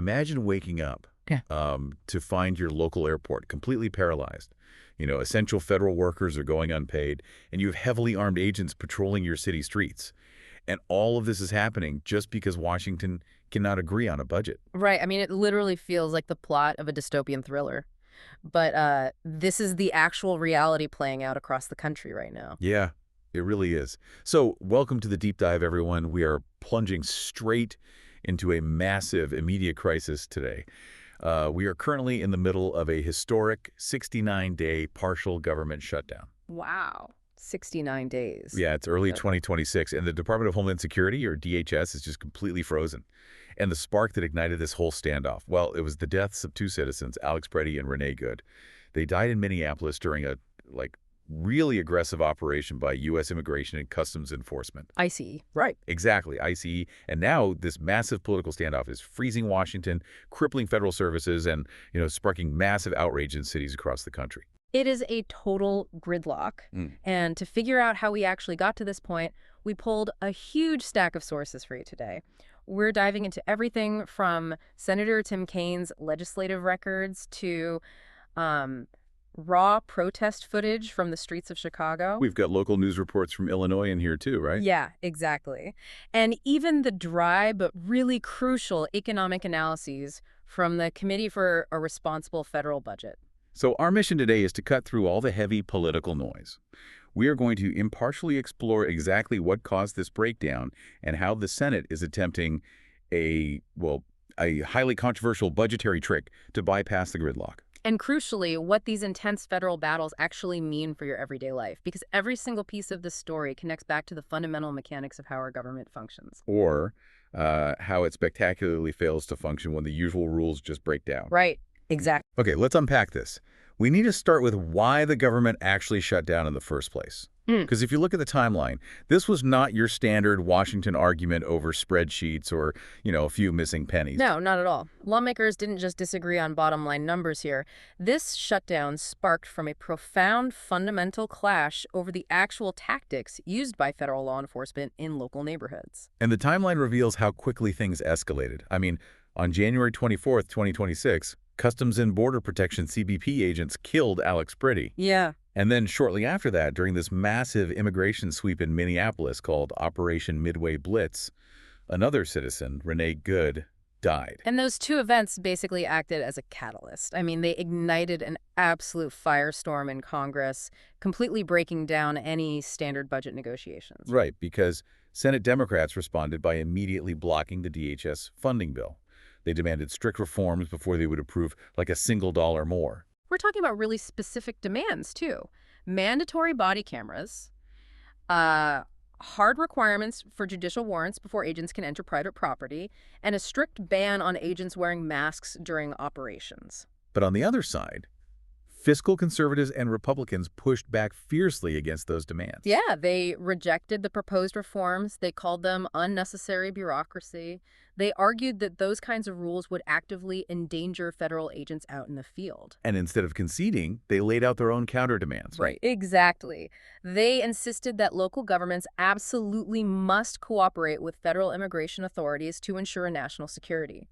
Imagine waking up Yeah. to find your local airport completely paralyzed. Essential federal workers are going unpaid, and you have heavily armed agents patrolling your city streets. And all of this is happening just because Washington cannot agree on a budget. Right. I mean, it literally feels like the plot of a dystopian thriller. But this is the actual reality playing out across the country right now. Yeah, it really is. So welcome to the deep dive, everyone. We are plunging straight into a massive immediate crisis today. We are currently in the middle of a historic 69-day partial government shutdown. Wow. 69 days. Yeah, it's early 2026, and the Department of Homeland Security, or DHS, is just completely frozen. And the spark that ignited this whole standoff, well, it was the deaths of two citizens, Alex Preddy and Renee Good. They died in Minneapolis during a, really aggressive operation by U.S. Immigration and Customs Enforcement. ICE. Right. Exactly, ICE. And now this massive political standoff is freezing Washington, crippling federal services, and, sparking massive outrage in cities across the country. It is a total gridlock. And to figure out how we actually got to this point, we pulled a huge stack of sources for you today. We're diving into everything from Senator Tim Kaine's legislative records to raw protest footage from the streets of Chicago. We've got local news reports from Illinois in here too, right? Yeah, exactly. And even the dry but really crucial economic analyses from the Committee for a Responsible Federal Budget. So our mission today is to cut through all the heavy political noise. We are going to impartially explore exactly what caused this breakdown and how the Senate is attempting a highly controversial budgetary trick to bypass the gridlock. And crucially, what these intense federal battles actually mean for your everyday life, because every single piece of this story connects back to the fundamental mechanics of how our government functions. Or how it spectacularly fails to function when the usual rules just break down. Right. Exactly. Okay, let's unpack this. We need to start with why the government actually shut down in the first place. Because if you look at the timeline, this was not your standard Washington argument over spreadsheets or, a few missing pennies. No, not at all. Lawmakers didn't just disagree on bottom line numbers here. This shutdown sparked from a profound fundamental clash over the actual tactics used by federal law enforcement in local neighborhoods. And the timeline reveals how quickly things escalated. I mean, on January 24th, 2026, Customs and Border Protection CBP agents killed Alex Preddy. Yeah. And then shortly after that, during this massive immigration sweep in Minneapolis called Operation Midway Blitz, another citizen, Renee Good, died. And those two events basically acted as a catalyst. I mean, they ignited an absolute firestorm in Congress, completely breaking down any standard budget negotiations. Right, because Senate Democrats responded by immediately blocking the DHS funding bill. They demanded strict reforms before they would approve a single dollar more. We're talking about really specific demands, too. Mandatory body cameras, hard requirements for judicial warrants before agents can enter private property, and a strict ban on agents wearing masks during operations. But on the other side, fiscal conservatives and Republicans pushed back fiercely against those demands. Yeah, they rejected the proposed reforms. They called them unnecessary bureaucracy. They argued that those kinds of rules would actively endanger federal agents out in the field. And instead of conceding, they laid out their own counter demands. Right, exactly. They insisted that local governments absolutely must cooperate with federal immigration authorities to ensure national security.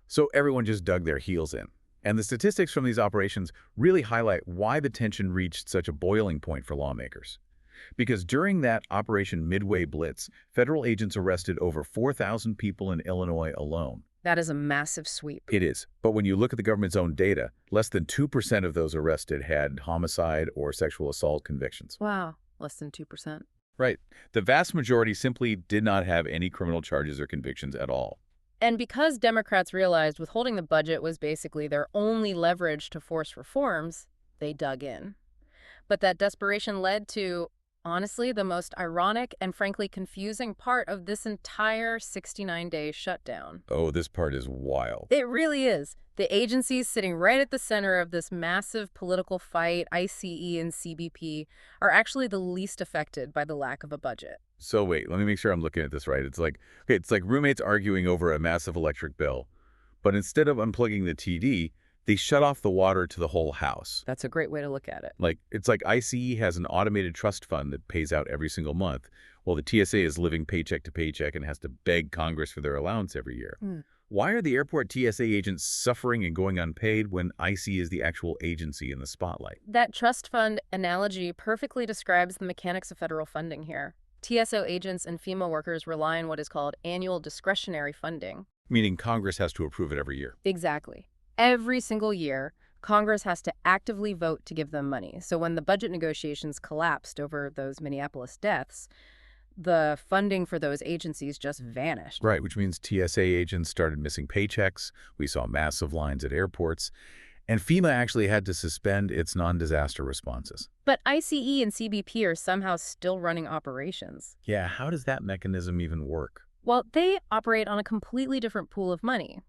So everyone just dug their heels in. And the statistics from these operations really highlight why the tension reached such a boiling point for lawmakers. Because during that Operation Midway Blitz, federal agents arrested over 4,000 people in Illinois alone. That is a massive sweep. It is. But when you look at the government's own data, less than 2% of those arrested had homicide or sexual assault convictions. Wow, less than 2%. Right. The vast majority simply did not have any criminal charges or convictions at all. And because Democrats realized withholding the budget was basically their only leverage to force reforms, they dug in. But that desperation led to, honestly, the most ironic and frankly confusing part of this entire 69-day shutdown. Oh, this part is wild. It really is. The agencies sitting right at the center of this massive political fight, ICE and CBP, are actually the least affected by the lack of a budget. So wait, let me make sure I'm looking at this right. It's like roommates arguing over a massive electric bill, but instead of unplugging the TD, they shut off the water to the whole house. That's a great way to look at it. It's like ICE has an automated trust fund that pays out every single month, while the TSA is living paycheck to paycheck and has to beg Congress for their allowance every year. Why are the airport TSA agents suffering and going unpaid when IC is the actual agency in the spotlight? That trust fund analogy perfectly describes the mechanics of federal funding here. TSO agents and FEMA workers rely on what is called annual discretionary funding. Meaning Congress has to approve it every year. Exactly. Every single year, Congress has to actively vote to give them money. So when the budget negotiations collapsed over those Minneapolis deaths, the funding for those agencies just vanished. Right, which means TSA agents started missing paychecks. We saw massive lines at airports. And FEMA actually had to suspend its non-disaster responses. But ICE and CBP are somehow still running operations. Yeah, how does that mechanism even work? Well, they operate on a completely different pool of money.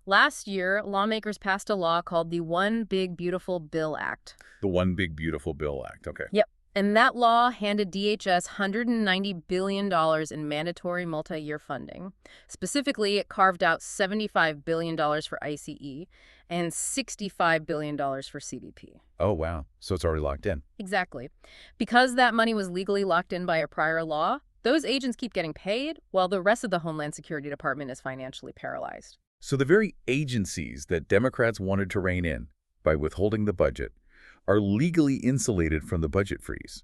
Last year, lawmakers passed a law called the One Big Beautiful Bill Act. The One Big Beautiful Bill Act, okay. Yep. And that law handed DHS $190 billion in mandatory multi-year funding. Specifically, it carved out $75 billion for ICE and $65 billion for CBP. Oh, wow. So it's already locked in. Exactly. Because that money was legally locked in by a prior law, those agents keep getting paid while the rest of the Homeland Security Department is financially paralyzed. So the very agencies that Democrats wanted to rein in by withholding the budget are legally insulated from the budget freeze.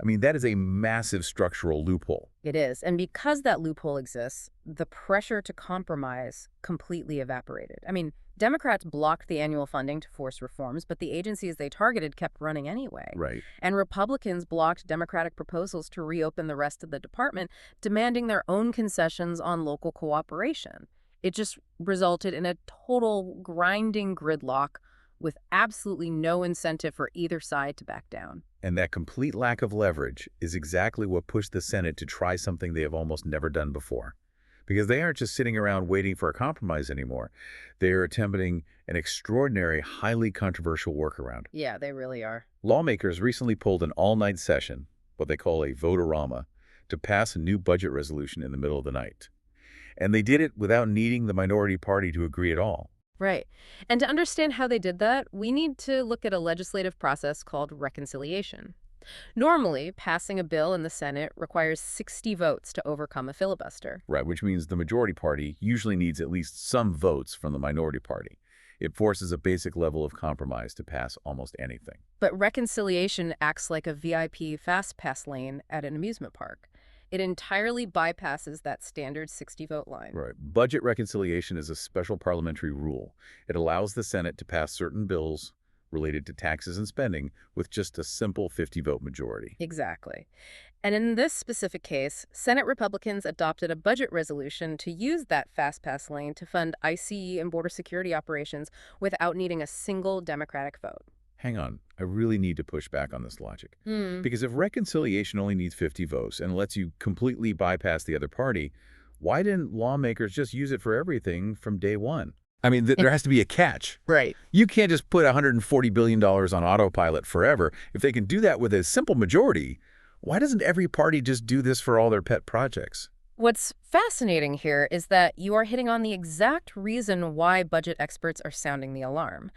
I mean, that is a massive structural loophole. It is. And because that loophole exists, the pressure to compromise completely evaporated. I mean, Democrats blocked the annual funding to force reforms, but the agencies they targeted kept running anyway. Right. And Republicans blocked Democratic proposals to reopen the rest of the department, demanding their own concessions on local cooperation. It just resulted in a total grinding gridlock with absolutely no incentive for either side to back down. And that complete lack of leverage is exactly what pushed the Senate to try something they have almost never done before. Because they aren't just sitting around waiting for a compromise anymore. They are attempting an extraordinary, highly controversial workaround. Yeah, they really are. Lawmakers recently pulled an all-night session, what they call a vote-a-rama, to pass a new budget resolution in the middle of the night. And they did it without needing the minority party to agree at all. Right. And to understand how they did that, we need to look at a legislative process called reconciliation. Normally, passing a bill in the Senate requires 60 votes to overcome a filibuster. Right, which means the majority party usually needs at least some votes from the minority party. It forces a basic level of compromise to pass almost anything. But reconciliation acts like a VIP fast pass lane at an amusement park. It entirely bypasses that standard 60-vote line. Right. Budget reconciliation is a special parliamentary rule. It allows the Senate to pass certain bills related to taxes and spending with just a simple 50-vote majority. Exactly. And in this specific case, Senate Republicans adopted a budget resolution to use that fast pass lane to fund ICE and border security operations without needing a single Democratic vote. Hang on, I really need to push back on this logic. Because if reconciliation only needs 50 votes and lets you completely bypass the other party, why didn't lawmakers just use it for everything from day one? I mean, there has to be a catch. Right. You can't just put $140 billion on autopilot forever. If they can do that with a simple majority, why doesn't every party just do this for all their pet projects? What's fascinating here is that you are hitting on the exact reason why budget experts are sounding the alarm.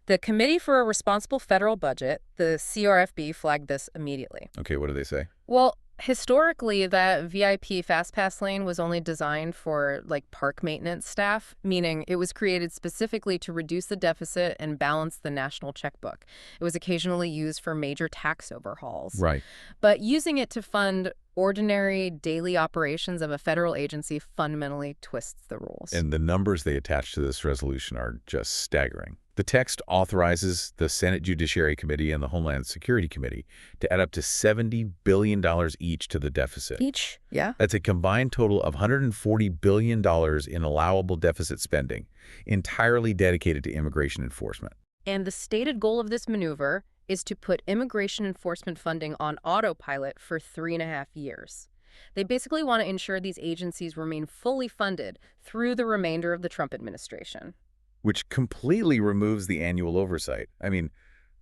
The Committee for a Responsible Federal Budget, the CRFB, flagged this immediately. Okay, what do they say? Well, historically, that VIP fast pass lane was only designed for, park maintenance staff, meaning it was created specifically to reduce the deficit and balance the national checkbook. It was occasionally used for major tax overhauls. Right. But using it to fund ordinary daily operations of a federal agency fundamentally twists the rules. And the numbers they attach to this resolution are just staggering. The text authorizes the Senate Judiciary Committee and the Homeland Security Committee to add up to $70 billion each to the deficit. Each? Yeah. That's a combined total of $140 billion in allowable deficit spending, entirely dedicated to immigration enforcement. And the stated goal of this maneuver is to put immigration enforcement funding on autopilot for 3.5 years. They basically want to ensure these agencies remain fully funded through the remainder of the Trump administration. Which completely removes the annual oversight. I mean,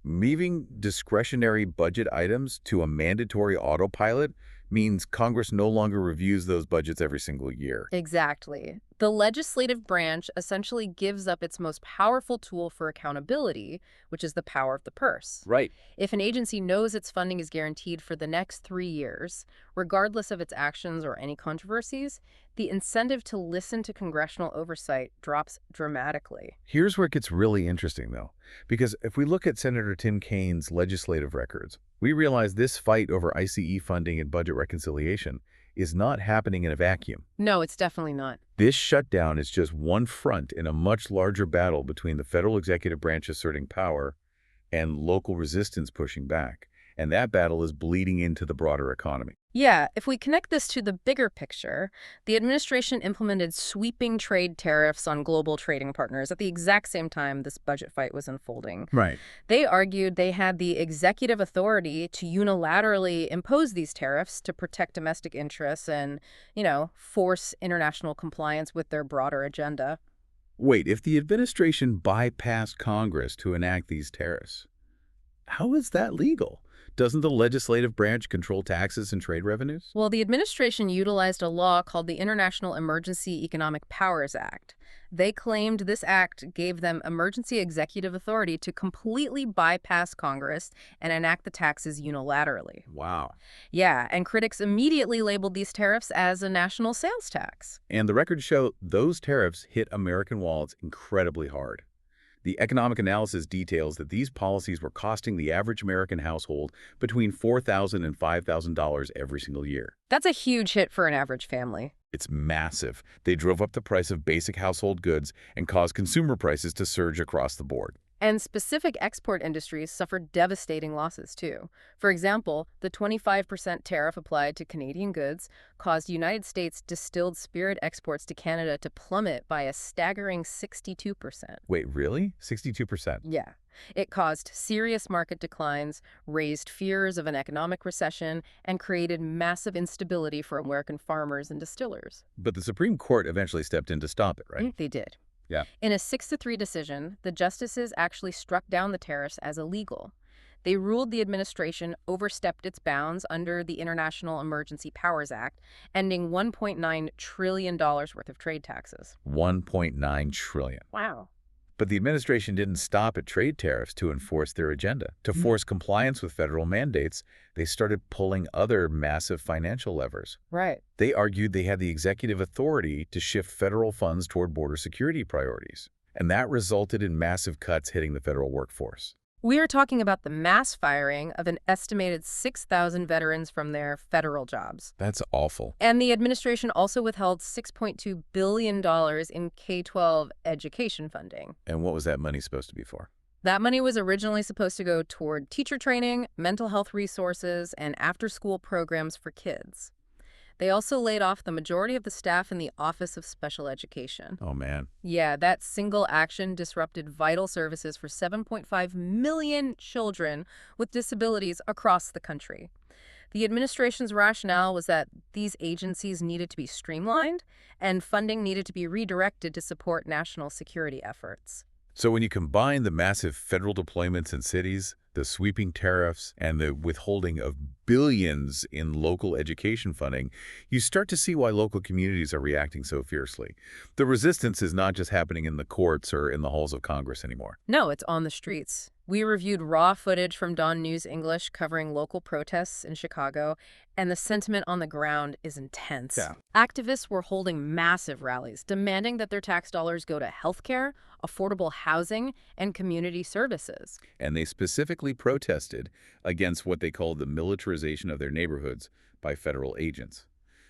moving discretionary budget items to a mandatory autopilot means Congress no longer reviews those budgets every single year. Exactly. The legislative branch essentially gives up its most powerful tool for accountability, which is the power of the purse. Right. If an agency knows its funding is guaranteed for the next 3 years, regardless of its actions or any controversies, the incentive to listen to congressional oversight drops dramatically. Here's where it gets really interesting, though, because if we look at Senator Tim Kaine's legislative records, we realize this fight over ICE funding and budget reconciliation is not happening in a vacuum. No, it's definitely not. This shutdown is just one front in a much larger battle between the federal executive branch asserting power and local resistance pushing back. And that battle is bleeding into the broader economy. Yeah, if we connect this to the bigger picture, the administration implemented sweeping trade tariffs on global trading partners at the exact same time this budget fight was unfolding. Right. They argued they had the executive authority to unilaterally impose these tariffs to protect domestic interests and, force international compliance with their broader agenda. Wait, if the administration bypassed Congress to enact these tariffs, how is that legal? Doesn't the legislative branch control taxes and trade revenues? Well, the administration utilized a law called the International Emergency Economic Powers Act. They claimed this act gave them emergency executive authority to completely bypass Congress and enact the taxes unilaterally. Wow. Yeah, and critics immediately labeled these tariffs as a national sales tax. And the records show those tariffs hit American wallets incredibly hard. The economic analysis details that these policies were costing the average American household between $4,000 and $5,000 every single year. That's a huge hit for an average family. It's massive. They drove up the price of basic household goods and caused consumer prices to surge across the board. And specific export industries suffered devastating losses, too. For example, the 25% tariff applied to Canadian goods caused United States distilled spirit exports to Canada to plummet by a staggering 62%. Wait, really? 62%? Yeah. It caused serious market declines, raised fears of an economic recession, and created massive instability for American farmers and distillers. But the Supreme Court eventually stepped in to stop it, right? They did. Yeah. In a 6-3 decision, the justices actually struck down the tariffs as illegal. They ruled the administration overstepped its bounds under the International Emergency Powers Act, ending $1.9 trillion worth of trade taxes. $1.9 trillion. Wow. But the administration didn't stop at trade tariffs to enforce their agenda. To force compliance with federal mandates, they started pulling other massive financial levers. Right. They argued they had the executive authority to shift federal funds toward border security priorities. And that resulted in massive cuts hitting the federal workforce. We are talking about the mass firing of an estimated 6,000 veterans from their federal jobs. That's awful. And the administration also withheld $6.2 billion in K-12 education funding. And what was that money supposed to be for? That money was originally supposed to go toward teacher training, mental health resources, and after-school programs for kids. They also laid off the majority of the staff in the Office of Special Education. Oh, man. Yeah, that single action disrupted vital services for 7.5 million children with disabilities across the country. The administration's rationale was that these agencies needed to be streamlined and funding needed to be redirected to support national security efforts. So when you combine the massive federal deployments in cities, the sweeping tariffs, and the withholding of billions in local education funding, you start to see why local communities are reacting so fiercely. The resistance is not just happening in the courts or in the halls of Congress anymore. No, it's on the streets. We reviewed raw footage from Dawn News English covering local protests in Chicago, and the sentiment on the ground is intense. Yeah. Activists were holding massive rallies, demanding that their tax dollars go to healthcare, affordable housing, and community services. And they specifically protested against what they called the militarization of their neighborhoods by federal agents.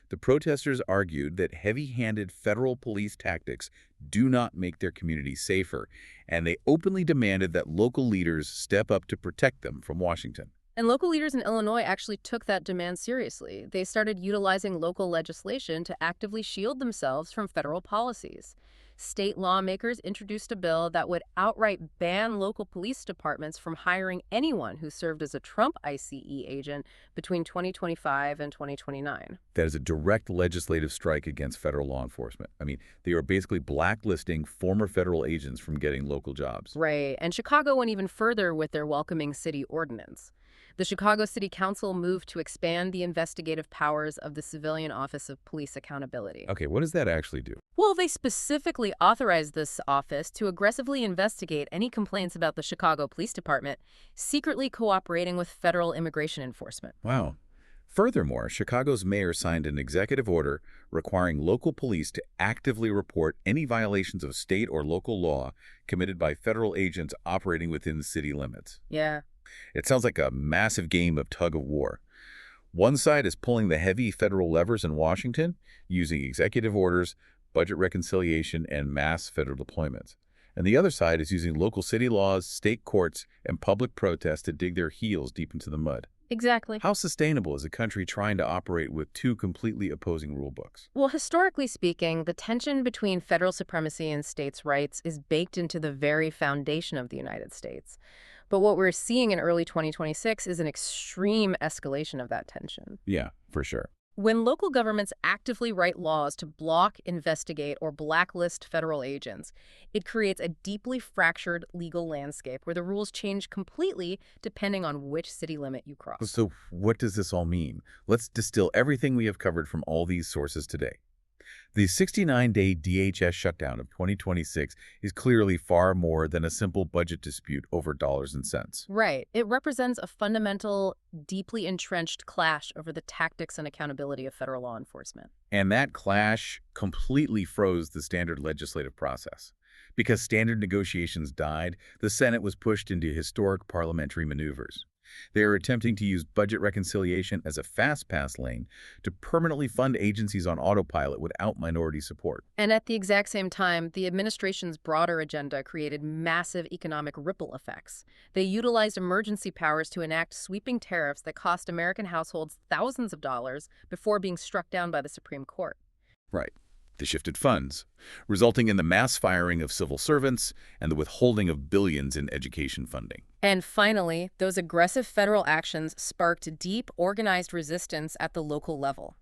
The protesters argued that heavy-handed federal police tactics do not make their communities safer, and they openly demanded that local leaders step up to protect them from Washington. And local leaders in Illinois actually took that demand seriously. They started utilizing local legislation to actively shield themselves from federal policies. State lawmakers introduced a bill that would outright ban local police departments from hiring anyone who served as a Trump ICE agent between 2025 and 2029. That is a direct legislative strike against federal law enforcement. I mean, they are basically blacklisting former federal agents from getting local jobs. Right, and Chicago went even further with their welcoming city ordinance. The Chicago City Council moved to expand the investigative powers of the Civilian Office of Police Accountability. Okay, what does that actually do? Well, they specifically authorized this office to aggressively investigate any complaints about the Chicago Police Department secretly cooperating with federal immigration enforcement. Wow. Furthermore, Chicago's mayor signed an executive order requiring local police to actively report any violations of state or local law committed by federal agents operating within city limits. Yeah. It sounds like a massive game of tug of war. One side is pulling the heavy federal levers in Washington, using executive orders, budget reconciliation, and mass federal deployments. And the other side is using local city laws, state courts, and public protests to dig their heels deep into the mud. Exactly. How sustainable is a country trying to operate with two completely opposing rulebooks? Well, historically speaking, the tension between federal supremacy and states' rights is baked into the very foundation of the United States. But what we're seeing in early 2026 is an extreme escalation of that tension. Yeah, for sure. When local governments actively write laws to block, investigate, or blacklist federal agents, it creates a deeply fractured legal landscape where the rules change completely depending on which city limit you cross. So what does this all mean? Let's distill everything we have covered from all these sources today. The 69-day DHS shutdown of 2026 is clearly far more than a simple budget dispute over dollars and cents. Right. It represents a fundamental, deeply entrenched clash over the tactics and accountability of federal law enforcement. And that clash completely froze the standard legislative process. Because standard negotiations died, the Senate was pushed into historic parliamentary maneuvers. They are attempting to use budget reconciliation as a fast-pass lane to permanently fund agencies on autopilot without minority support. And at the exact same time, the administration's broader agenda created massive economic ripple effects. They utilized emergency powers to enact sweeping tariffs that cost American households thousands of dollars before being struck down by the Supreme Court. Right. They shifted funds, resulting in the mass firing of civil servants and the withholding of billions in education funding. And finally, those aggressive federal actions sparked deep, organized resistance at the local level.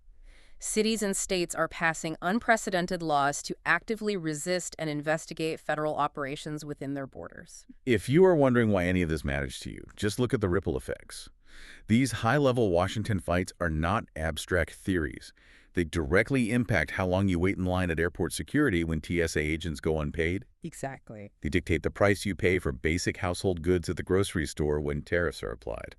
Cities and states are passing unprecedented laws to actively resist and investigate federal operations within their borders. If you are wondering why any of this matters to you, just look at the ripple effects. These high-level Washington fights are not abstract theories. They directly impact how long you wait in line at airport security when TSA agents go unpaid. Exactly. They dictate the price you pay for basic household goods at the grocery store when tariffs are applied.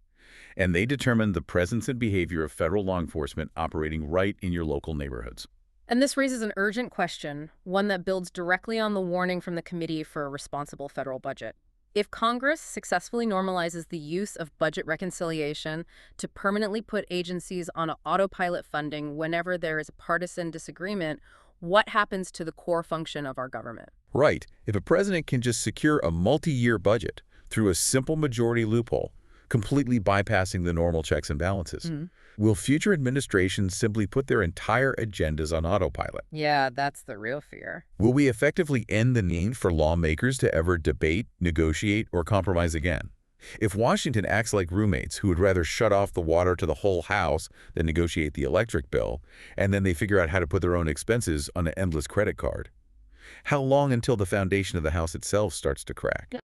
And they determine the presence and behavior of federal law enforcement operating right in your local neighborhoods. And this raises an urgent question, one that builds directly on the warning from the Committee for a Responsible Federal Budget. If Congress successfully normalizes the use of budget reconciliation to permanently put agencies on autopilot funding whenever there is a partisan disagreement, what happens to the core function of our government? Right. If a president can just secure a multi-year budget through a simple majority loophole, completely bypassing the normal checks and balances, will future administrations simply put their entire agendas on autopilot? Yeah, that's the real fear. Will we effectively end the need for lawmakers to ever debate, negotiate, or compromise again? If Washington acts like roommates who would rather shut off the water to the whole house than negotiate the electric bill, and then they figure out how to put their own expenses on an endless credit card, how long until the foundation of the house itself starts to crack?